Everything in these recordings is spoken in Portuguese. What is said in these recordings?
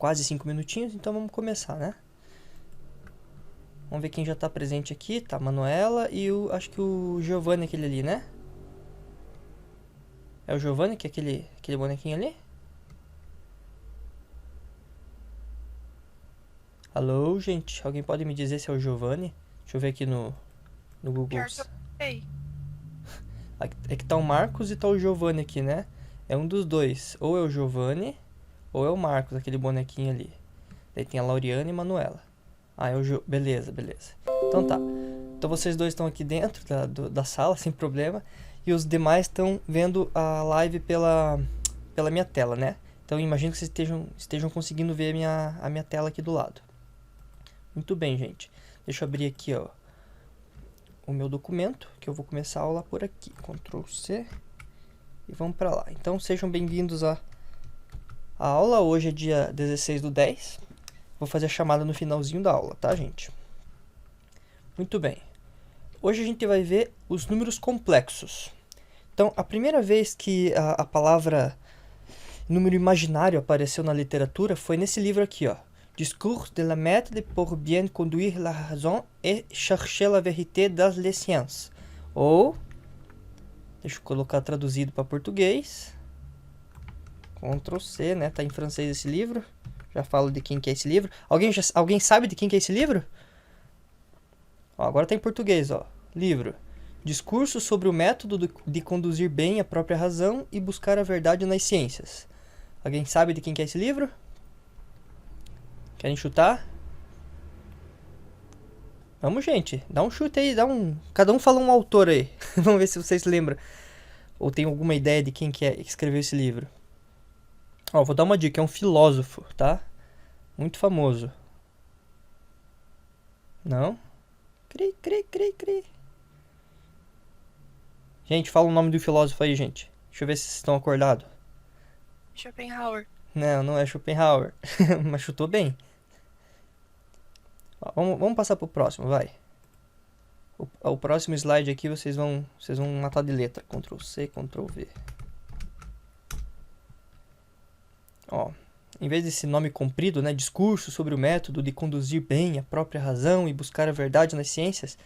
quase 5 minutinhos, então vamos começar, né? Vamos ver quem já tá presente aqui. Tá, a Manuela e acho que o Giovanni, aquele ali, né? É o Giovanni, que é aquele bonequinho ali? Alô, gente? Alguém pode me dizer se é o Giovanni? Deixa eu ver aqui no Google. Pior que eu sei. É que tá o Marcos e tá o Giovanni aqui, né? É um dos dois. Ou é o Giovanni, ou é o Marcos, aquele bonequinho ali. Daí tem a Lauriana e a Manuela. Ah, é o Beleza, beleza. Então tá. Então vocês dois estão aqui dentro da sala, sem problema. E os demais estão vendo a live pela minha tela, né? Então eu imagino que vocês estejam conseguindo ver a minha tela aqui do lado. Muito bem, gente. Deixa eu abrir aqui, ó, o meu documento, que eu vou começar a aula por aqui. Ctrl C e vamos para lá. Então sejam bem-vindos à aula. Hoje é dia 16/10. Vou fazer a chamada no finalzinho da aula, tá, gente? Muito bem. Hoje a gente vai ver os números complexos. Então, a primeira vez que a palavra número imaginário apareceu na literatura foi nesse livro aqui, ó. Discours de la méthode pour bien conduire la raison et chercher la vérité dans les sciences. Ou, deixa eu colocar traduzido para português. Ctrl C, né? Tá em francês esse livro. Já falo de quem que é esse livro. Alguém sabe de quem que é esse livro? Ó, agora tá em português, ó. Livro. Discurso sobre o método de conduzir bem a própria razão e buscar a verdade nas ciências. Alguém sabe de quem que é esse livro? Querem chutar? Vamos, gente. Dá um chute aí, cada um fala um autor aí. Vamos ver se vocês lembram. Ou tem alguma ideia de quem que é que escreveu esse livro. Ó, vou dar uma dica, é um filósofo, tá? Muito famoso. Não? Cri, cri, cri, cri. Gente, fala o nome do filósofo aí, gente. Deixa eu ver se vocês estão acordados. Schopenhauer. Não, não é Schopenhauer. Mas chutou bem. Ó, vamos passar pro próximo, vai. O próximo slide aqui vocês vão matar de letra. Ctrl C, Ctrl V. Ó, em vez desse nome comprido, né, discurso sobre o método de conduzir bem a própria razão e buscar a verdade nas ciências,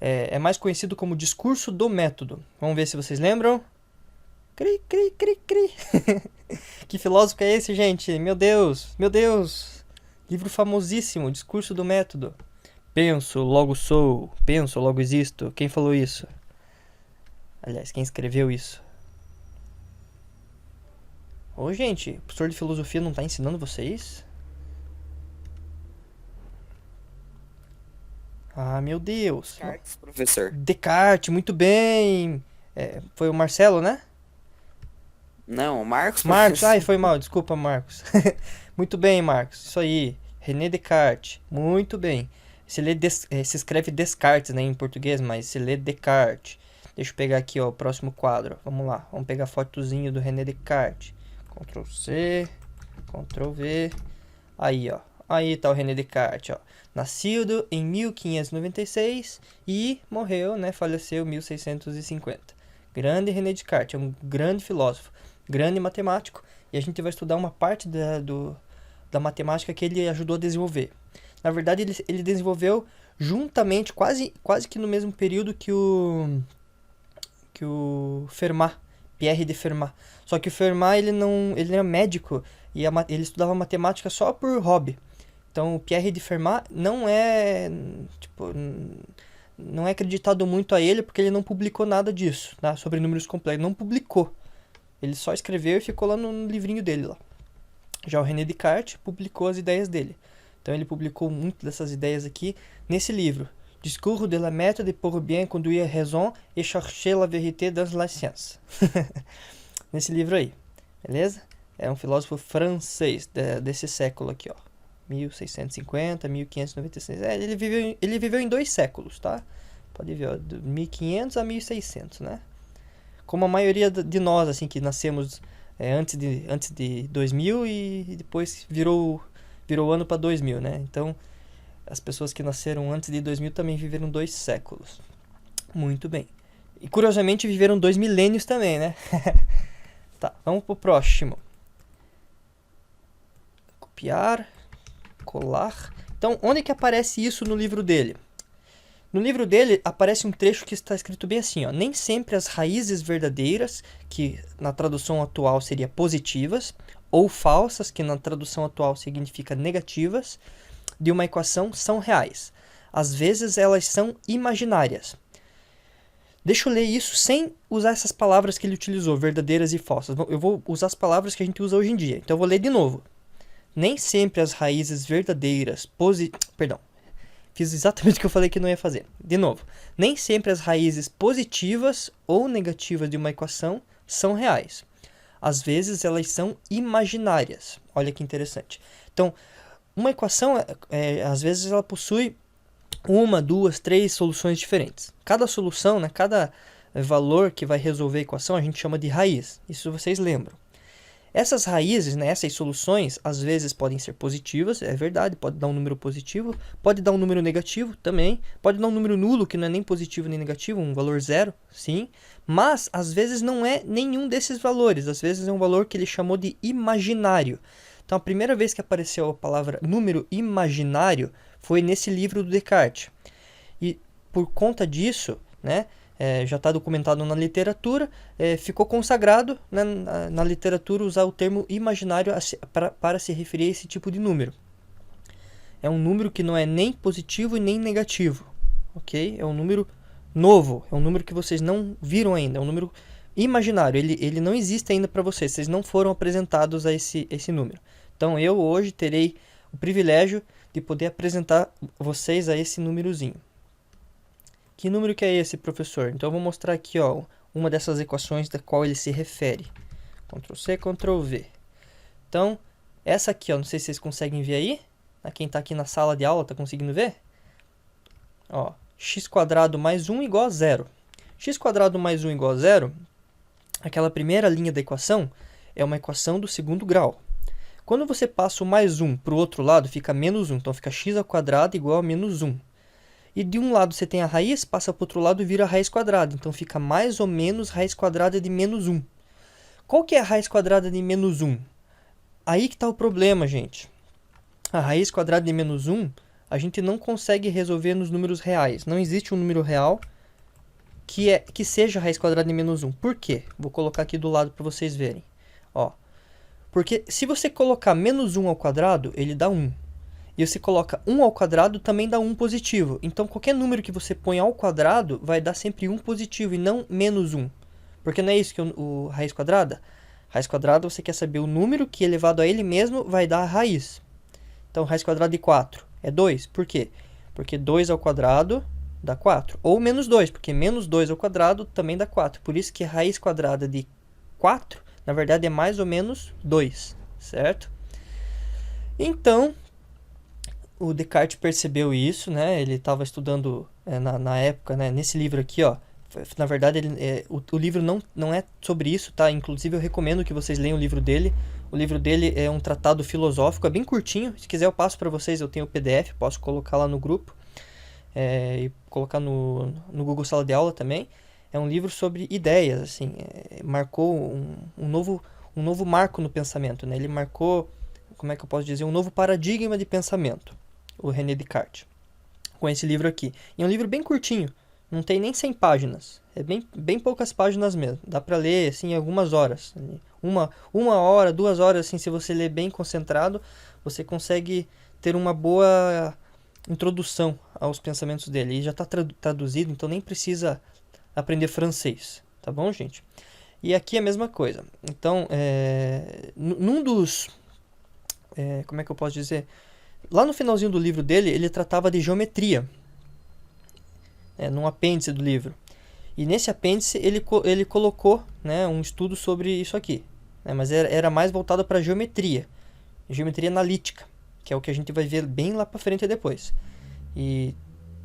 é mais conhecido como discurso do método. Vamos ver se vocês lembram. Cri, cri, cri, cri. Que filósofo é esse, gente? Meu Deus, meu Deus. Livro famosíssimo, discurso do método. Penso, logo sou. Penso, logo existo. Quem falou isso? Aliás, quem escreveu isso? Ô, gente, o professor de filosofia não tá ensinando vocês? Ah, meu Deus. Descartes, professor. Descartes, muito bem. Foi o Marcelo, né? Não, o Marcos, Marcos, professor. ai, foi mal, desculpa, Marcos. Muito bem, Marcos, isso aí. René Descartes, muito bem. Se escreve Descartes, né, em português, mas se lê Descartes. Deixa eu pegar aqui, ó, o próximo quadro. Vamos lá, vamos pegar a fotozinho do René Descartes. Ctrl C, Ctrl V. Aí, ó. Aí tá o René Descartes, ó. Nascido em 1596 e morreu, né, faleceu em 1650. Grande René Descartes, é um grande filósofo, grande matemático, e a gente vai estudar uma parte da matemática que ele ajudou a desenvolver. Na verdade, ele desenvolveu juntamente, quase que no mesmo período que o Fermat, Pierre de Fermat. Só que o Fermat, ele era médico e ele estudava matemática só por hobby. Então, o Pierre de Fermat não é acreditado muito a ele porque ele não publicou nada disso, tá? Sobre números complexos. Não publicou. Ele só escreveu e ficou lá no livrinho dele lá. Já o René Descartes publicou as ideias dele. Então ele publicou muito dessas ideias aqui nesse livro. Discours de la méthode pour bien conduire la raison et chercher la vérité dans la science. Nesse livro aí, beleza? É um filósofo francês desse século aqui, ó. 1650, 1596. Ele viveu em 2 séculos, tá? Pode ver, ó, de 1500 a 1600, né? Como a maioria de nós, assim, que nascemos antes de 2000 e depois virou ano para 2000, né? Então, as pessoas que nasceram antes de 2000 também viveram 2 séculos. Muito bem. E curiosamente viveram 2 milênios também, né? Tá, vamos pro próximo. copiar, colar. Então, onde que aparece isso no livro dele? No livro dele aparece um trecho que está escrito bem assim, ó: nem sempre as raízes verdadeiras, que na tradução atual seria positivas, ou falsas, que na tradução atual significa negativas, de uma equação são reais. Às vezes elas são imaginárias. Deixa eu ler isso sem usar essas palavras que ele utilizou, verdadeiras e falsas. Eu vou usar as palavras que a gente usa hoje em dia. Então eu vou ler de novo. Nem sempre as raízes verdadeiras Fiz exatamente o que eu falei que não ia fazer. De novo. Nem sempre as raízes positivas ou negativas de uma equação são reais. Às vezes elas são imaginárias. Olha que interessante. Então, uma equação, às vezes ela possui uma, duas, três soluções diferentes. Cada solução, né, cada valor que vai resolver a equação, a gente chama de raiz. Isso vocês lembram. Essas raízes, né, essas soluções, às vezes podem ser positivas, é verdade, pode dar um número positivo, pode dar um número negativo também, pode dar um número nulo, que não é nem positivo nem negativo, um valor zero, sim, mas às vezes não é nenhum desses valores, às vezes é um valor que ele chamou de imaginário. Então a primeira vez que apareceu a palavra número imaginário foi nesse livro do Descartes. E por conta disso, né, já está documentado na literatura, ficou consagrado, né, na literatura usar o termo imaginário para se referir a esse tipo de número. É um número que não é nem positivo e nem negativo, ok? É um número novo, é um número que vocês não viram ainda, é um número imaginário, ele não existe ainda para vocês, vocês não foram apresentados a esse número. Então eu hoje terei o privilégio de poder apresentar vocês a esse númerozinho. Que número que é esse, professor? Então eu vou mostrar aqui, ó, uma dessas equações da qual ele se refere. Ctrl C, Ctrl V. Então, essa aqui, ó, não sei se vocês conseguem ver aí. Quem está aqui na sala de aula está conseguindo ver? Ó, x² mais 1 igual a 0. x² mais 1 igual a 0, aquela primeira linha da equação, é uma equação do segundo grau. Quando você passa o mais 1 para o outro lado, fica menos 1. Então fica x² igual a menos 1. E de um lado você tem a raiz, passa para o outro lado e vira a raiz quadrada. Então fica mais ou menos raiz quadrada de menos 1. Qual que é a raiz quadrada de menos 1? Aí que está o problema, gente. A raiz quadrada de menos 1, a gente não consegue resolver nos números reais. Não existe um número real que seja a raiz quadrada de menos 1. Por quê? Vou colocar aqui do lado para vocês verem. Ó, porque se você colocar menos 1 ao quadrado, ele dá 1. E você coloca 1 ao quadrado, também dá 1 positivo. Então, qualquer número que você põe ao quadrado vai dar sempre 1 positivo e não menos 1. Porque não é isso que o raiz quadrada? Raiz quadrada, você quer saber o número que elevado a ele mesmo vai dar a raiz. Então, raiz quadrada de 4 é 2. Por quê? Porque 2 ao quadrado dá 4. Ou menos 2, porque menos 2 ao quadrado também dá 4. Por isso que a raiz quadrada de 4, na verdade, é mais ou menos 2. Certo? Então, o Descartes percebeu isso, né? Ele estava estudando na época, né? Nesse livro aqui, ó. Na verdade, o livro não é sobre isso, tá? Inclusive, eu recomendo que vocês leiam o livro dele. O livro dele é um tratado filosófico, é bem curtinho. Se quiser, eu passo para vocês. Eu tenho o PDF, posso colocar lá no grupo e colocar no Google Sala de Aula também. É um livro sobre ideias, assim. Marcou um novo marco no pensamento, né? Ele marcou, como é que eu posso dizer, um novo paradigma de pensamento. O René Descartes, com esse livro aqui. E é um livro bem curtinho, não tem nem 100 páginas, é bem poucas páginas mesmo, dá para ler assim em algumas horas, uma hora, 2 horas, assim, se você ler bem concentrado, você consegue ter uma boa introdução aos pensamentos dele, e já está traduzido, então nem precisa aprender francês, tá bom, gente? E aqui é a mesma coisa, então, num dos, como é que eu posso dizer... Lá no finalzinho do livro dele, ele tratava de geometria, num apêndice do livro. E nesse apêndice ele colocou, né, um estudo sobre isso aqui, né, mas era mais voltado para geometria analítica, que é o que a gente vai ver bem lá para frente depois. E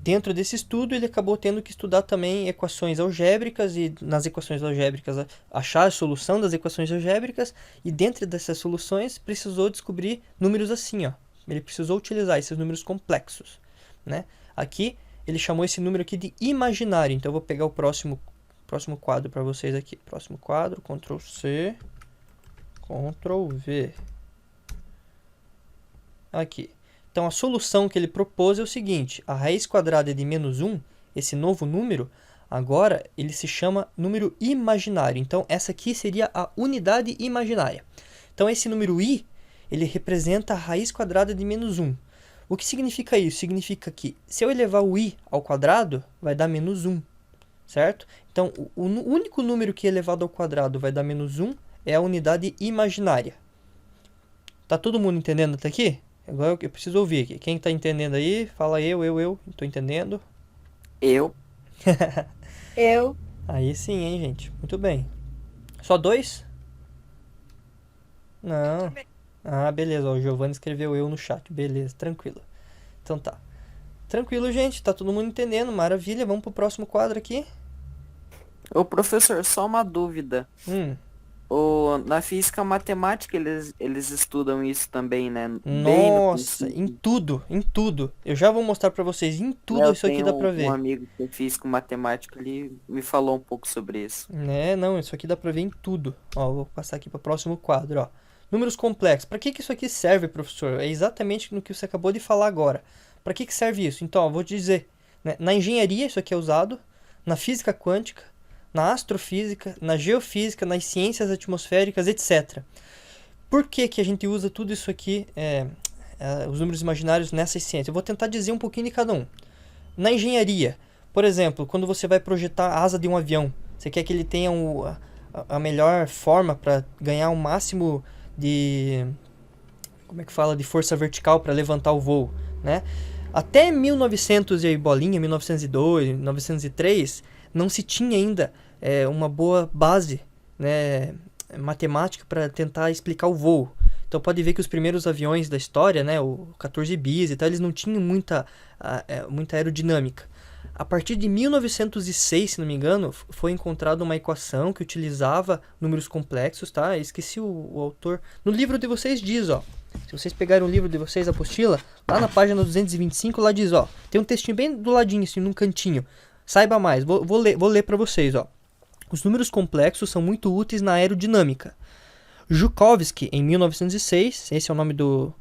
dentro desse estudo ele acabou tendo que estudar também equações algébricas, e nas equações algébricas achar a solução das equações algébricas, e dentro dessas soluções precisou descobrir números assim, ó. Ele precisou utilizar esses números complexos, né? Aqui, ele chamou esse número aqui de imaginário. Então, eu vou pegar o próximo quadro para vocês aqui. Próximo quadro, Ctrl C, Ctrl V. Aqui. Então, a solução que ele propôs é o seguinte. A raiz quadrada de menos 1, esse novo número, agora ele se chama número imaginário. Então, essa aqui seria a unidade imaginária. Então, esse número i, ele representa a raiz quadrada de menos 1. O que significa isso? Significa que se eu elevar o i ao quadrado, vai dar menos 1, certo? Então, o único número que elevado ao quadrado vai dar menos 1 é a unidade imaginária. Tá todo mundo entendendo até aqui? Agora eu preciso ouvir aqui. Quem tá entendendo aí, fala eu. Tô entendendo. Eu. Eu. Aí sim, hein, gente. Muito bem. Só 2? Não. Também. Ah, beleza. Ó, o Giovanni escreveu eu no chat. Beleza, tranquilo. Então tá. Tranquilo, gente. Tá todo mundo entendendo. Maravilha. Vamos pro próximo quadro aqui. Ô, professor, só uma dúvida. Na física matemática eles estudam isso também, né? Bem no Nossa, princípio. em tudo. Eu já vou mostrar pra vocês. Em tudo Eu isso aqui tenho dá pra ver. um amigo que é físico matemático, ele me falou um pouco sobre isso. Não, isso aqui dá pra ver em tudo. Ó, vou passar aqui para o próximo quadro, ó. Números complexos. Para que isso aqui serve, professor? É exatamente no que você acabou de falar agora. Para que serve isso? Então, ó, vou te dizer. Né? Na engenharia isso aqui é usado, na física quântica, na astrofísica, na geofísica, nas ciências atmosféricas, etc. Por que que a gente usa tudo isso aqui, os números imaginários nessas ciências? Eu vou tentar dizer um pouquinho de cada um. Na engenharia, por exemplo, quando você vai projetar a asa de um avião, você quer que ele tenha a melhor forma para ganhar o máximo de, como é que fala, de força vertical para levantar o voo, né? Até 1900 e aí bolinha, 1902, 1903, não se tinha ainda uma boa base, né, matemática para tentar explicar o voo. Então pode ver que os primeiros aviões da história, né, o 14 bis e tal, eles não tinham muita aerodinâmica. A partir de 1906, se não me engano, foi encontrada uma equação que utilizava números complexos, tá? Eu esqueci o autor. No livro de vocês diz, ó. Se vocês pegarem o livro de vocês, a apostila, lá na página 225, lá diz, ó. Tem um textinho bem do ladinho, assim, num cantinho. Saiba mais. Vou ler para vocês, ó. Os números complexos são muito úteis na aerodinâmica. Joukowski, em 1906, esse é o nome do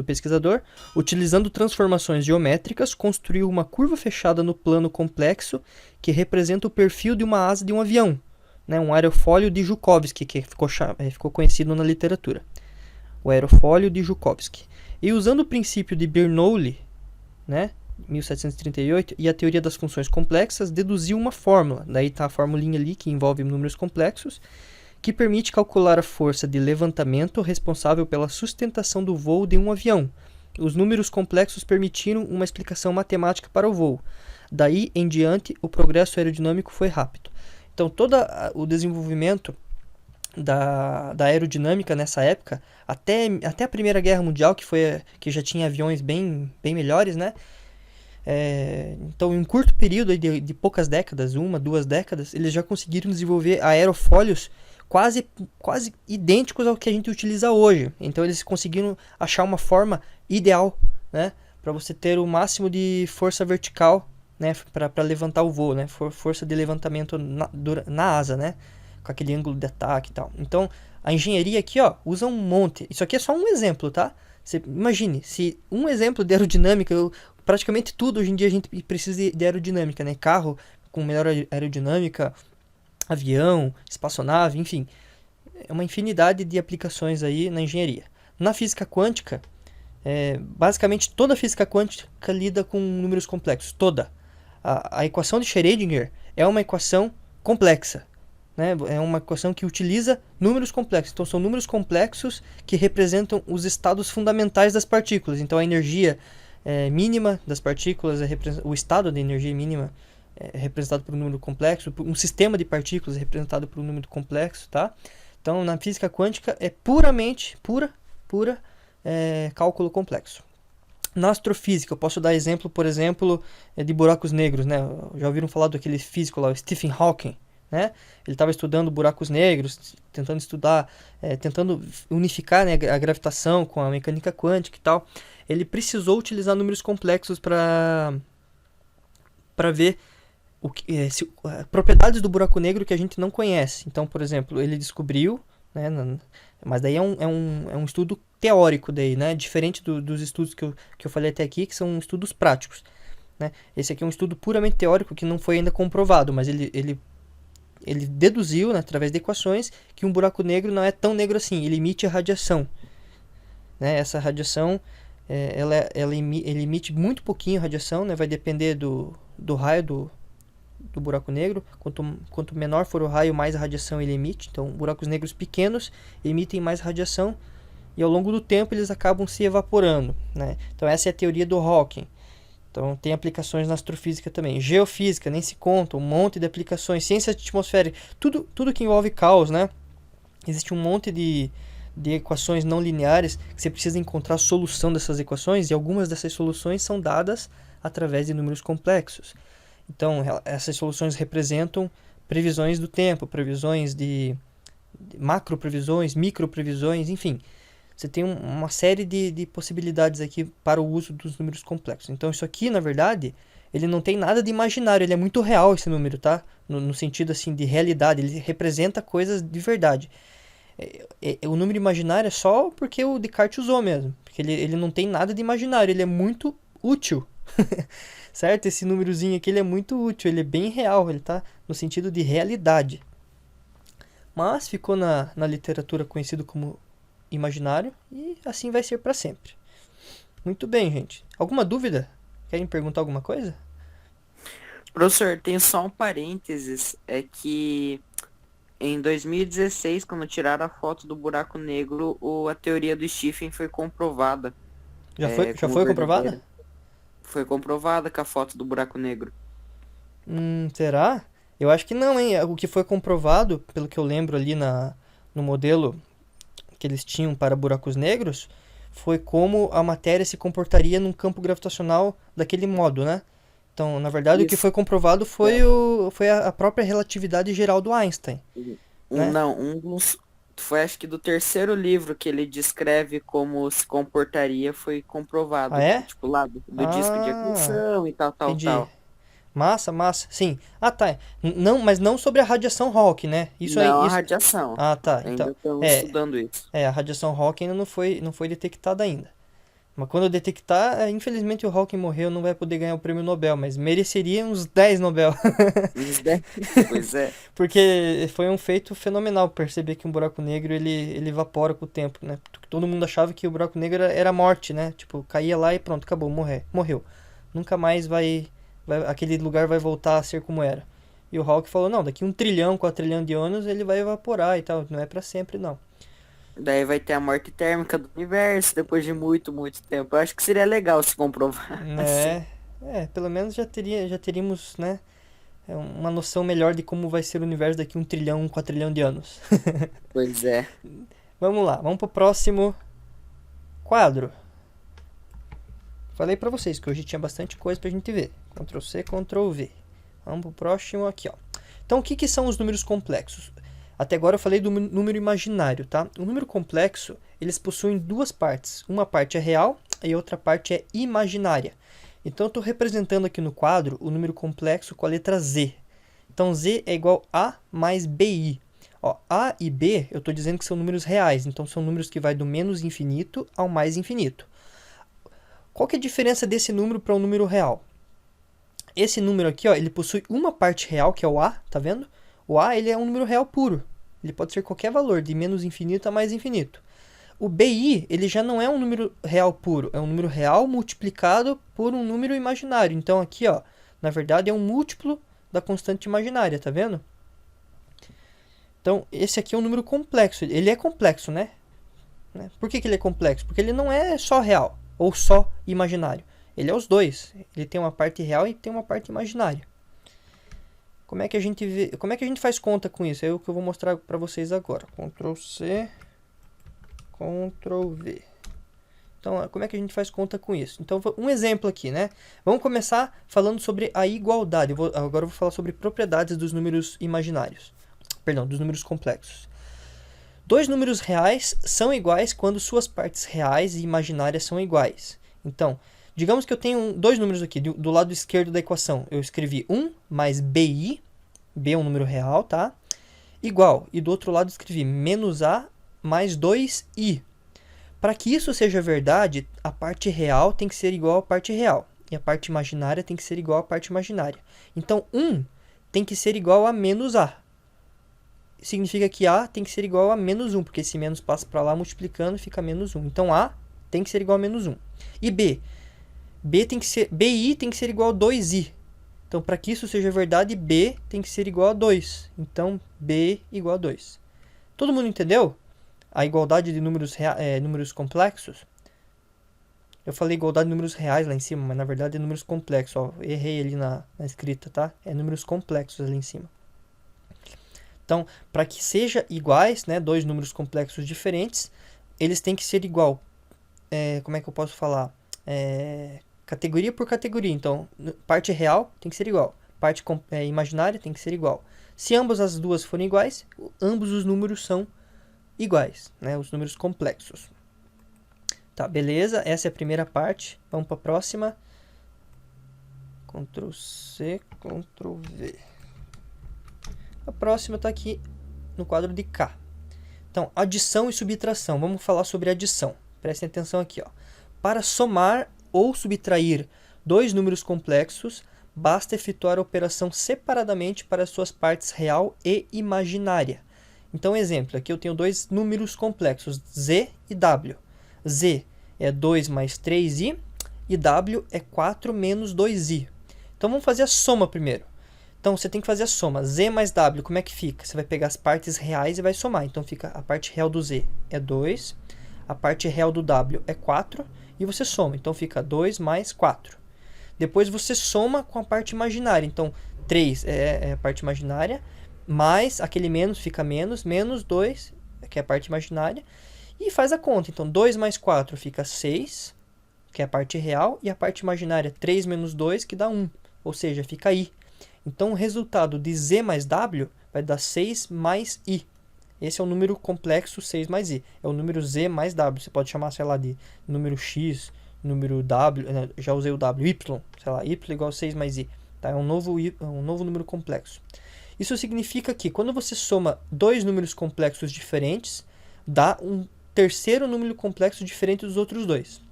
pesquisador, utilizando transformações geométricas, construiu uma curva fechada no plano complexo que representa o perfil de uma asa de um avião, né, um aerofólio de Joukowski, que ficou conhecido na literatura. O aerofólio de Joukowski. E usando o princípio de Bernoulli, né, 1738, e a teoria das funções complexas, deduziu uma fórmula. Daí está a formulinha ali que envolve números complexos, que permite calcular a força de levantamento responsável pela sustentação do voo de um avião. Os números complexos permitiram uma explicação matemática para o voo. Daí em diante, o progresso aerodinâmico foi rápido. Então, todo o desenvolvimento da aerodinâmica nessa época, até a Primeira Guerra Mundial, que já tinha aviões bem melhores, né? Então, em um curto período de poucas décadas, 2 décadas, eles já conseguiram desenvolver aerofólios quase idênticos ao que a gente utiliza hoje. Então eles conseguiram achar uma forma ideal, né, para você ter o máximo de força vertical, né, para levantar o voo, né, força de levantamento na asa, né, com aquele ângulo de ataque e tal. Então a engenharia aqui, ó, usa um monte. Isso aqui é só um exemplo, tá? Você imagine, se um exemplo de aerodinâmica, praticamente tudo hoje em dia a gente precisa de aerodinâmica, né, carro com melhor aerodinâmica, avião, espaçonave, enfim, é uma infinidade de aplicações aí na engenharia. Na física quântica, basicamente toda a física quântica lida com números complexos, toda. A equação de Schrödinger é uma equação complexa, né? É uma equação que utiliza números complexos. Então são números complexos que representam os estados fundamentais das partículas. Então a energia mínima das partículas, o estado de energia mínima é representado por um número complexo, um sistema de partículas é representado por um número complexo, tá? Então, na física quântica é pura cálculo complexo. Na astrofísica, eu posso dar exemplo, por exemplo, de buracos negros, né? Já ouviram falar daquele físico lá, o Stephen Hawking, né? Ele estava estudando buracos negros, tentando unificar, né, a gravitação com a mecânica quântica e tal. Ele precisou utilizar números complexos para ver propriedades do buraco negro que a gente não conhece. Então, por exemplo, ele descobriu, né, mas daí é um estudo teórico daí, né? Diferente dos estudos que eu falei até aqui, que são estudos práticos, né? Esse aqui é um estudo puramente teórico que não foi ainda comprovado, mas ele deduziu, né, através de equações, que um buraco negro não é tão negro assim, ele emite radiação, né? Essa radiação, ele emite muito pouquinho radiação, né? Vai depender do raio do buraco negro. Quanto menor for o raio, mais a radiação ele emite. Então, buracos negros pequenos emitem mais radiação e ao longo do tempo eles acabam se evaporando, né? Então, essa é a teoria do Hawking. Então, tem aplicações na astrofísica também. Geofísica, nem se conta, um monte de aplicações. Ciência atmosférica, tudo que envolve caos, né? Existe um monte de equações não lineares que você precisa encontrar a solução dessas equações, e algumas dessas soluções são dadas através de números complexos. Então, essas soluções representam previsões do tempo, previsões de macro previsões, micro previsões, enfim. Você tem uma série de possibilidades aqui para o uso dos números complexos. Então, isso aqui, na verdade, ele não tem nada de imaginário, ele é muito real esse número, tá? No sentido, assim, de realidade, ele representa coisas de verdade. O número imaginário é só porque o Descartes usou mesmo, porque ele não tem nada de imaginário, ele é muito útil, certo? Esse númerozinho aqui ele é muito útil, ele é bem real, ele tá no sentido de realidade. Mas ficou na literatura conhecido como imaginário e assim vai ser para sempre. Muito bem, gente. Alguma dúvida? Querem perguntar alguma coisa? Professor, tem só um parênteses, é que em 2016, quando tiraram a foto do buraco negro, a teoria do Stephen foi comprovada. Já foi comprovada? Foi comprovada com a foto do buraco negro. Será? Eu acho que não, hein? O que foi comprovado, pelo que eu lembro ali no modelo que eles tinham para buracos negros, foi como a matéria se comportaria num campo gravitacional daquele modo, né? Então, na verdade, o que foi comprovado foi a própria relatividade geral do Einstein. Né? Foi acho que do terceiro livro que ele descreve como se comportaria, foi comprovado. Ah, é? Tipo, lá do disco de acreção e tal. Massa. Sim. Ah, tá. Não, mas não sobre a radiação Hawking, né? A radiação. Ah, tá. Ainda Então, estão estudando isso. a radiação Hawking ainda não foi detectada ainda. Mas quando eu detectar, infelizmente o Hawking morreu, não vai poder ganhar o prêmio Nobel, mas mereceria uns 10 Nobel. Uns 10? Pois é. Porque foi um feito fenomenal perceber que um buraco negro ele evapora com o tempo, né? Todo mundo achava que o buraco negro era morte, né? Tipo, caía lá e pronto, acabou, morreu. Nunca mais aquele lugar vai voltar a ser como era. E o Hawking falou, não, daqui 1 trilhão, 4 trilhão de anos ele vai evaporar e tal, não é pra sempre não. Daí vai ter a morte térmica do universo depois de muito, muito tempo. Eu acho que seria legal se comprovar. Pelo menos já teríamos, né, uma noção melhor de como vai ser o universo daqui 1 trilhão, 4 trilhão de anos. Pois é. Vamos lá, vamos pro próximo quadro. Falei pra vocês que hoje tinha bastante coisa pra gente ver. Ctrl C, Ctrl V. Vamos pro próximo aqui, ó. Então, o que são os números complexos? Até agora eu falei do número imaginário, tá? O número complexo, eles possuem duas partes. Uma parte é real e outra parte é imaginária. Então, eu estou representando aqui no quadro o número complexo com a letra Z. Então, Z é igual a mais BI. Ó, A e B, eu estou dizendo que são números reais. Então, são números que vai do menos infinito ao mais infinito. Qual que é a diferença desse número para um número real? Esse número aqui, ó, ele possui uma parte real, que é o A, tá vendo? O A ele é um número real puro. Ele pode ser qualquer valor, de menos infinito a mais infinito. O BI ele já não é um número real puro, é um número real multiplicado por um número imaginário. Então aqui, ó, na verdade é um múltiplo da constante imaginária, tá vendo? Então esse aqui é um número complexo. Ele é complexo, né? Por que ele é complexo? Porque ele não é só real ou só imaginário. Ele é os dois. Ele tem uma parte real e tem uma parte imaginária. Como é que a gente faz conta com isso? É o que eu vou mostrar para vocês agora. Ctrl C, Ctrl V. Então, como é que a gente faz conta com isso? Então, um exemplo aqui, né? Vamos começar falando sobre a igualdade. Agora eu vou falar sobre propriedades dos números imaginários. Perdão, dos números complexos. Dois números reais são iguais quando suas partes reais e imaginárias são iguais. Então, digamos que eu tenho dois números aqui, do lado esquerdo da equação. Eu escrevi 1 mais BI, B é um número real, tá? Igual, e do outro lado eu escrevi menos A mais 2I. Para que isso seja verdade, a parte real tem que ser igual à parte real. E a parte imaginária tem que ser igual à parte imaginária. Então, 1 tem que ser igual a menos A. Significa que A tem que ser igual a menos 1, porque esse menos passa para lá multiplicando e fica menos 1. Então, A tem que ser igual a menos 1. E B? BI tem que ser igual a 2i. Então, para que isso seja verdade, B tem que ser igual a 2. Então, B igual a 2. Todo mundo entendeu a igualdade de números complexos? Eu falei igualdade de números reais lá em cima, mas na verdade é números complexos. Ó, errei ali na escrita, tá? É números complexos ali em cima. Então, para que seja iguais, né, dois números complexos diferentes, eles têm que ser igual. Como é que eu posso falar? Categoria por categoria. Então, parte real tem que ser igual. Parte imaginária tem que ser igual. Se ambas as duas forem iguais, ambos os números são iguais, né? Os números complexos. Tá, beleza? Essa é a primeira parte. Vamos para a próxima. Ctrl C, Ctrl V. A próxima está aqui no quadro de K. Então, adição e subtração. Vamos falar sobre adição. Prestem atenção aqui, ó. Para somar ou subtrair dois números complexos, basta efetuar a operação separadamente para suas partes real e imaginária. Então, exemplo, aqui eu tenho dois números complexos, Z e W. Z é 2 mais 3i e W é 4 menos 2i. Então, vamos fazer a soma primeiro. Então, você tem que fazer a soma. Z mais W, como é que fica? Você vai pegar as partes reais e vai somar. Então, fica a parte real do Z é 2, a parte real do W é 4, e você soma. Então, fica 2 mais 4. Depois, você soma com a parte imaginária. Então, 3 é a parte imaginária, mais aquele menos fica menos 2, que é a parte imaginária, e faz a conta. Então, 2 mais 4 fica 6, que é a parte real, e a parte imaginária 3 menos 2, que dá 1, ou seja, fica I. Então, o resultado de Z mais W vai dar 6 mais I. Esse é o número complexo 6 mais I. É o número Z mais W. Você pode chamar, sei lá, de número X, número W, já usei o W, Y, sei lá, Y igual a 6 mais I. Tá? É um novo número complexo. Isso significa que quando você soma dois números complexos diferentes, dá um terceiro número complexo diferente dos outros dois.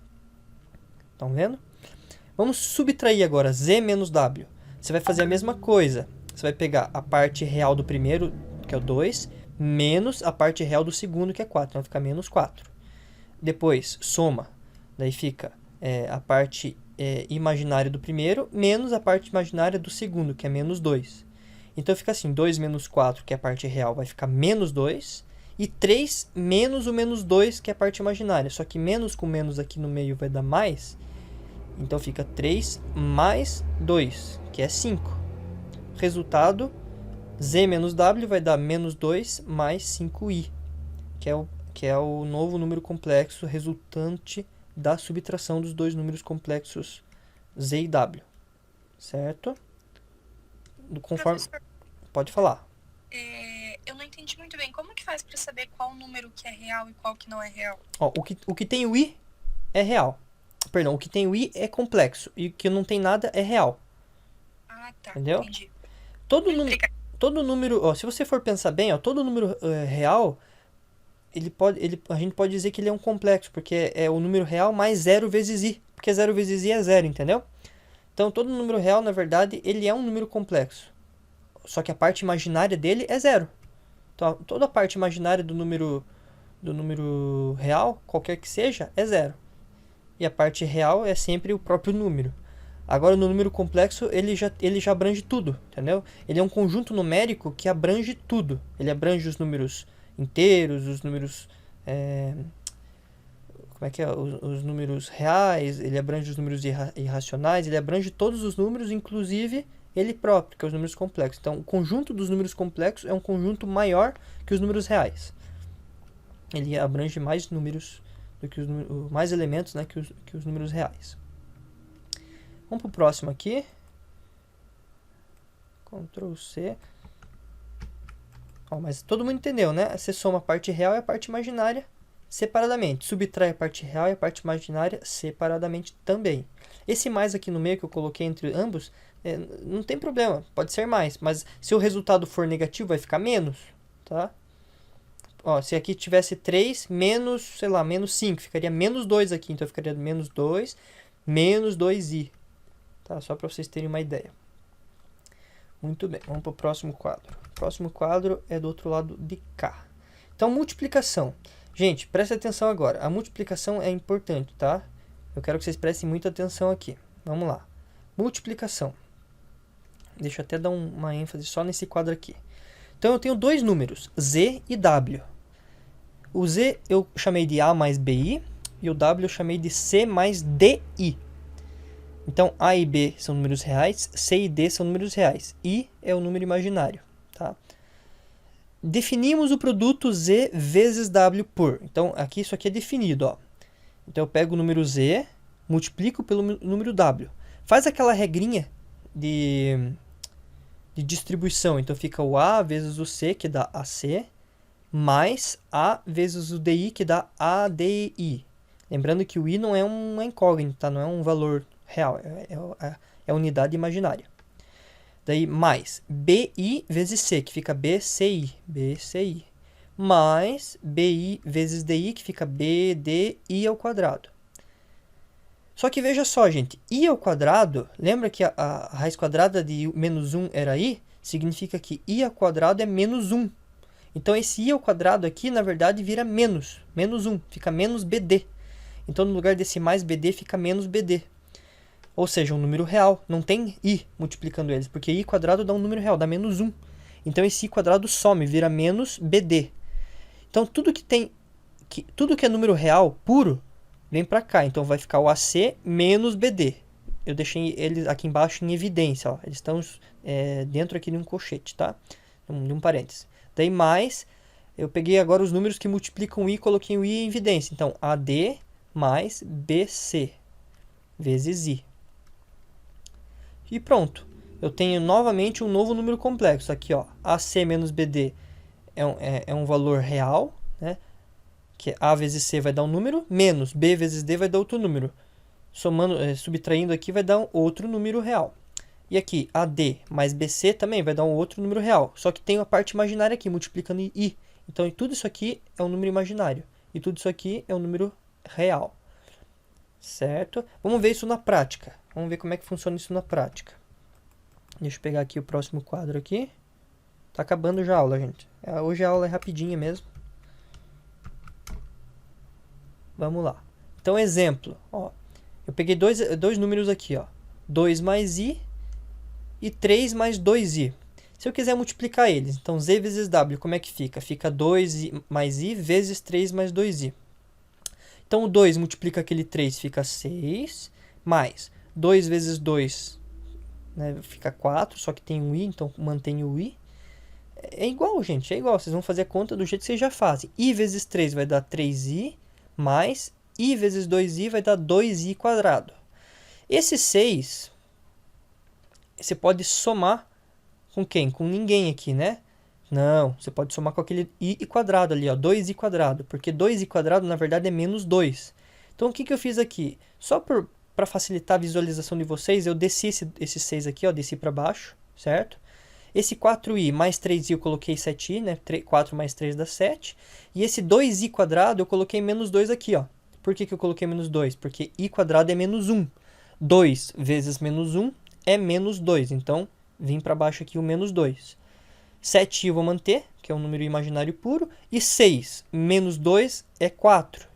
Estão vendo? Vamos subtrair agora Z menos W. Você vai fazer a mesma coisa. Você vai pegar a parte real do primeiro, que é o 2, menos a parte real do segundo, que é 4. Então, vai ficar menos 4. Depois, soma. Daí fica a parte imaginária do primeiro, menos a parte imaginária do segundo, que é menos 2. Então, fica assim, 2 menos 4, que é a parte real, vai ficar menos 2. E 3 menos o menos 2, que é a parte imaginária. Só que menos com menos aqui no meio vai dar mais. Então, fica 3 mais 2, que é 5. Resultado, Z menos W vai dar menos 2 mais 5i, que é o novo número complexo resultante da subtração dos dois números complexos Z e W. Certo? Conforme... Professor, Pode falar. eu não entendi muito bem. Como que faz para saber qual número que é real e qual que não é real? Ó, o que tem o i é real. Perdão, o que tem o i é complexo. E o que não tem nada é real. Ah, tá. Entendeu? Entendi. Todo número, ó, se você for pensar bem, ó, todo número real, a gente pode dizer que ele é um complexo, porque é o número real mais 0 vezes i, porque 0 vezes i é 0, entendeu? Então, todo número real, na verdade, ele é um número complexo. Só que a parte imaginária dele é 0. Então, toda a parte imaginária do número real, qualquer que seja, é 0. E a parte real é sempre o próprio número. Agora, no número complexo, ele já abrange tudo, entendeu? Ele é um conjunto numérico que abrange tudo. Ele abrange os números inteiros, os números... Os números reais, ele abrange os números irracionais, ele abrange todos os números, inclusive ele próprio, que é os números complexos. Então, o conjunto dos números complexos é um conjunto maior que os números reais. Ele abrange mais números, mais elementos, né, que os números reais. Vamos para o próximo aqui. Ctrl C. Ó, mas todo mundo entendeu, né? Você soma a parte real e a parte imaginária separadamente. Subtrai a parte real e a parte imaginária separadamente também. Esse mais aqui no meio que eu coloquei entre ambos, não tem problema, pode ser mais. Mas se o resultado for negativo, vai ficar menos, tá? ó, se aqui tivesse 3 menos, sei lá, menos 5, ficaria menos 2 aqui. Então ficaria menos 2, menos 2i. Tá? Só para vocês terem uma ideia. Muito bem, vamos para o próximo quadro. O próximo quadro é do outro lado de cá. Então, multiplicação. Gente, presta atenção agora. A multiplicação é importante, tá? Eu quero que vocês prestem muita atenção aqui. Vamos lá. Multiplicação. Deixa eu até dar uma ênfase só nesse quadro aqui. Então, eu tenho dois números, Z e W. O Z eu chamei de A mais BI e o W eu chamei de C mais DI. Então, A e B são números reais, C e D são números reais. I é o número imaginário, tá? Definimos o produto Z vezes W por. Então, aqui isso aqui é definido, ó. Então, eu pego o número Z, multiplico pelo número W. Faz aquela regrinha de distribuição. Então, fica o A vezes o C, que dá AC, mais A vezes o DI, que dá ADI. Lembrando que o I não é uma incógnita, tá? Não é um valor real, é unidade imaginária. Daí, mais BI vezes C, que fica BCI, mais BI vezes DI, que fica BDI ao quadrado. Só que veja só, gente, I ao quadrado, lembra que a raiz quadrada de menos 1 era I? Significa que I ao quadrado é menos 1. Então, esse I ao quadrado aqui, na verdade, vira menos 1, fica menos BD. Então, no lugar desse mais BD, fica menos BD. Ou seja, um número real. Não tem I multiplicando eles, porque I quadrado dá um número real, dá menos 1. Então, esse I quadrado some, vira menos BD. Então, tudo que é número real, puro, vem para cá. Então, vai ficar o AC menos BD. Eu deixei eles aqui embaixo em evidência. Ó. Eles estão dentro aqui de um colchete, tá? De um parênteses. Daí, mais, eu peguei agora os números que multiplicam I e coloquei o I em evidência. Então, AD mais BC vezes I. E pronto. Eu tenho novamente um novo número complexo. Aqui, ó, AC menos BD é um valor real, né? Que A vezes C vai dar um número, menos B vezes D vai dar outro número. Somando, subtraindo aqui vai dar um outro número real. E aqui, AD mais BC também vai dar um outro número real. Só que tem a parte imaginária aqui, multiplicando em I. Então, tudo isso aqui é um número imaginário. E tudo isso aqui é um número real. Certo? Vamos ver isso na prática. Vamos ver como é que funciona isso na prática. Deixa eu pegar aqui o próximo quadro aqui. Tá acabando já a aula, gente. Hoje a aula é rapidinha mesmo. Vamos lá. Então, exemplo. Ó, eu peguei dois números aqui, ó. 2 mais I e 3 mais 2i. Se eu quiser multiplicar eles, então Z vezes W, como é que fica? Fica 2i mais I vezes 3 mais 2i. Então, o 2 multiplica aquele 3, fica 6, mais 2 vezes 2, né, fica 4, só que tem um i, então mantém o i. É igual, gente, é igual. Vocês vão fazer a conta do jeito que vocês já fazem. I vezes 3 vai dar 3i, mais I vezes 2i vai dar 2i quadrado. Esse 6, você pode somar com quem? Com ninguém aqui, né? Não, você pode somar com aquele i quadrado ali, ó, 2i quadrado, porque 2i quadrado na verdade é menos 2. Então o que eu fiz aqui? Só para facilitar a visualização de vocês, eu desci esse 6 aqui, ó, desci para baixo, certo? Esse 4i mais 3i eu coloquei 7i, né? 4 mais 3 dá 7. E esse 2i quadrado eu coloquei menos 2 aqui, ó. Por que eu coloquei menos 2? Porque i quadrado é menos 1. 2 vezes menos 1 é menos 2, então vim para baixo aqui o menos 2. 7i eu vou manter, que é um número imaginário puro. E 6 menos 2 é 4.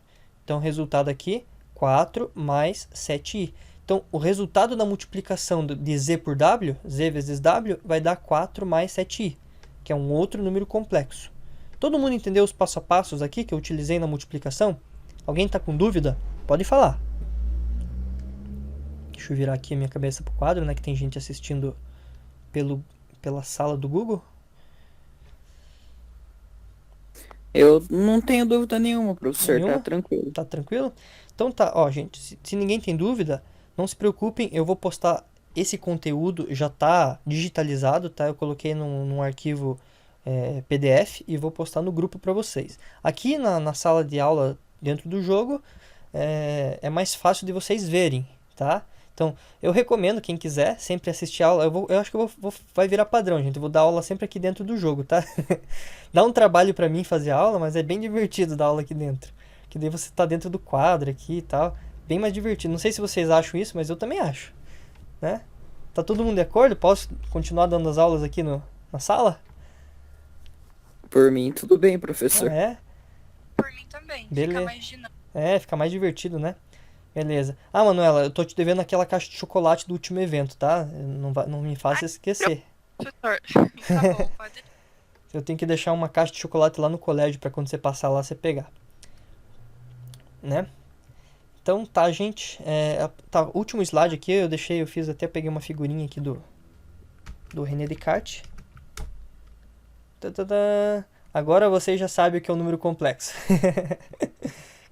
Então, o resultado aqui, 4 mais 7i. Então, o resultado da multiplicação de Z por W, Z vezes W, vai dar 4 mais 7i, que é um outro número complexo. Todo mundo entendeu os passo a passos aqui que eu utilizei na multiplicação? Alguém está com dúvida? Pode falar. Deixa eu virar aqui a minha cabeça para o quadro, né? Que tem gente assistindo pela sala do Google. Eu não tenho dúvida nenhuma, professor, Nenhuma? tá tranquilo. Tá tranquilo? Então tá, ó, gente, se ninguém tem dúvida, não se preocupem, eu vou postar esse conteúdo, já tá digitalizado, tá? Eu coloquei num arquivo PDF e vou postar no grupo para vocês. Aqui na sala de aula, dentro do jogo, é mais fácil de vocês verem, tá? Então, eu recomendo, quem quiser, sempre assistir aula. Eu acho que vai virar padrão, gente. Eu vou dar aula sempre aqui dentro do jogo, tá? Dá um trabalho pra mim fazer aula, mas é bem divertido dar aula aqui dentro. Que daí você tá dentro do quadro aqui e tal. Bem mais divertido. Não sei se vocês acham isso, mas eu também acho, né? Tá todo mundo de acordo? Posso continuar dando as aulas aqui na sala? Por mim, tudo bem, professor. Ah, é? Por mim também. Beleza. Fica mais dinâmico. Fica mais divertido, né? Beleza. Ah, Manuela, eu tô te devendo aquela caixa de chocolate do último evento, tá? Não me faça esquecer. Professor, tá bom, pode. Eu tenho que deixar uma caixa de chocolate lá no colégio pra quando você passar lá você pegar. Né? Então tá, gente. Tá, último slide aqui, peguei uma figurinha aqui do René Descartes. Tadadã. Agora vocês já sabem o que é um número complexo.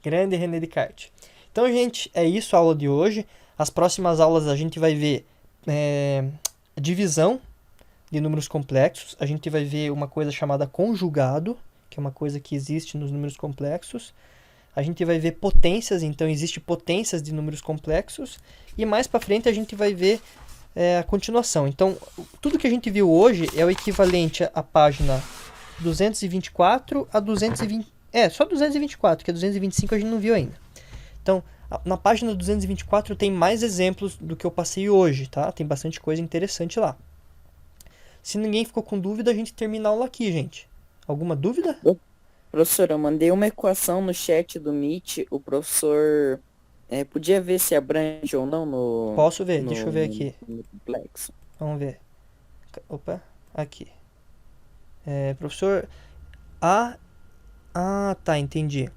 Grande René Descartes. Então, gente, é isso a aula de hoje. As próximas aulas a gente vai ver divisão de números complexos. A gente vai ver uma coisa chamada conjugado, que é uma coisa que existe nos números complexos. A gente vai ver potências, então existe potências de números complexos. E mais para frente a gente vai ver a continuação. Então, tudo que a gente viu hoje é o equivalente à página 224 a 220. Só 224, que a 225 a gente não viu ainda. Então, na página 224 tem mais exemplos do que eu passei hoje, tá? Tem bastante coisa interessante lá. Se ninguém ficou com dúvida, a gente termina a aula aqui, gente. Alguma dúvida? Professor, eu mandei uma equação no chat do Meet. O professor podia ver se abrange ou não no... Posso ver, deixa eu ver aqui. No complexo. Vamos ver. Opa, aqui. Professor... Ah, tá, entendi.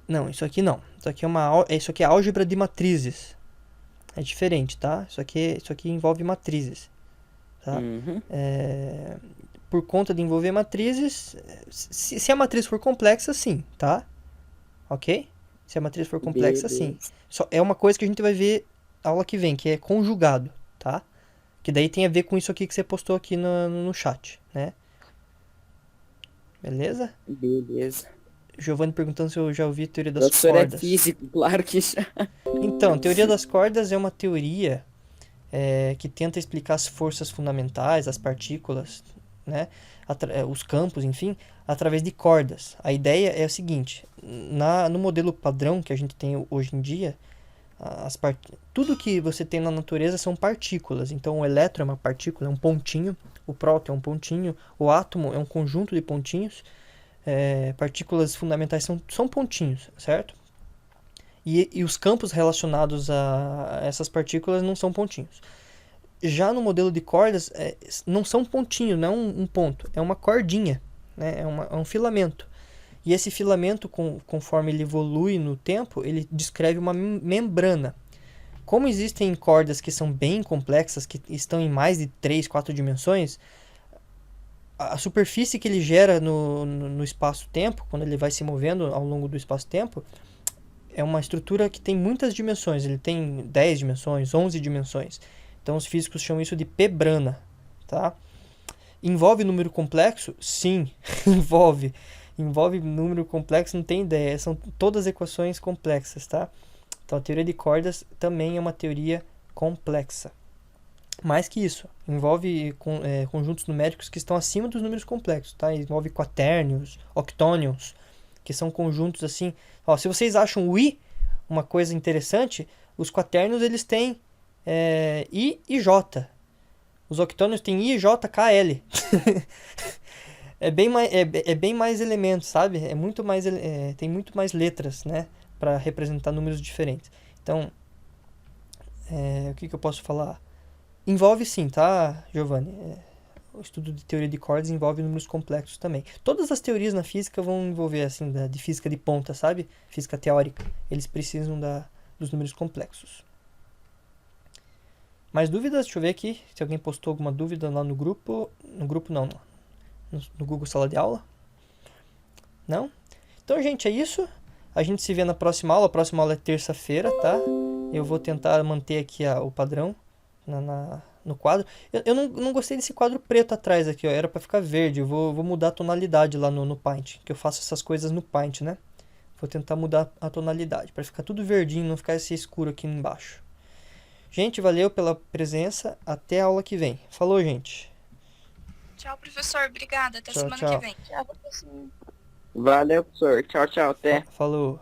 Não, isso aqui não. Isso aqui é álgebra de matrizes. É diferente, tá? Isso aqui envolve matrizes. Tá? Uhum. Por conta de envolver matrizes, se a matriz for complexa, sim, tá? Ok? Se a matriz for complexa, sim. É uma coisa que a gente vai ver na aula que vem, que é conjugado, tá? Que daí tem a ver com isso aqui que você postou aqui no chat, né? Beleza? Beleza. Giovanni perguntando se eu já ouvi a teoria das Professor cordas. é físico, claro que já. Então, teoria das cordas é uma teoria que tenta explicar as forças fundamentais, as partículas, né? Os campos, enfim, através de cordas. A ideia é a seguinte: no modelo padrão que a gente tem hoje em dia, tudo que você tem na natureza são partículas. Então, o elétron é uma partícula, é um pontinho, o próton é um pontinho, o átomo é um conjunto de pontinhos. Partículas fundamentais são pontinhos, certo? E os campos relacionados a essas partículas não são pontinhos. Já no modelo de cordas, não são pontinhos, não é um ponto, é uma cordinha, né? É um filamento. E esse filamento, conforme ele evolui no tempo, ele descreve uma membrana. Como existem cordas que são bem complexas, que estão em mais de 3, 4 dimensões, a superfície que ele gera no espaço-tempo, quando ele vai se movendo ao longo do espaço-tempo, é uma estrutura que tem muitas dimensões. Ele tem 10 dimensões, 11 dimensões. Então os físicos chamam isso de P-brana, tá? Envolve número complexo? Sim, envolve. Envolve número complexo, não tem ideia. São todas equações complexas, tá? Então a teoria de cordas também é uma teoria complexa. Mais que isso, envolve conjuntos numéricos que estão acima dos números complexos, tá? Envolve quaternions, octônions, que são conjuntos assim. Ó, se vocês acham o I uma coisa interessante, os quaternions eles têm I e J. Os octônios têm I, J, K, L. É bem mais elementos, sabe? Tem muito mais letras, né? Para representar números diferentes. Então, o que eu posso falar? Envolve sim, tá, Giovanni? O estudo de teoria de cordas envolve números complexos também. Todas as teorias na física vão envolver, assim, de física de ponta, sabe? Física teórica. Eles precisam dos números complexos. Mais dúvidas? Deixa eu ver aqui se alguém postou alguma dúvida lá no grupo. No grupo não. No Google Sala de Aula. Não? Então, gente, é isso. A gente se vê na próxima aula. A próxima aula é terça-feira, tá? Eu vou tentar manter aqui o padrão no quadro. Eu não gostei desse quadro preto atrás aqui, ó. Era pra ficar verde. Eu vou mudar a tonalidade lá no Paint. Que eu faço essas coisas no Paint, né? Vou tentar mudar a tonalidade pra ficar tudo verdinho, não ficar esse escuro aqui embaixo. Gente, valeu pela presença. Até a aula que vem. Falou, gente. Tchau, professor. Obrigada. Até Tchau, semana tchau. que vem. Tchau, professor. Valeu, professor. Tchau, tchau. Até. Falou.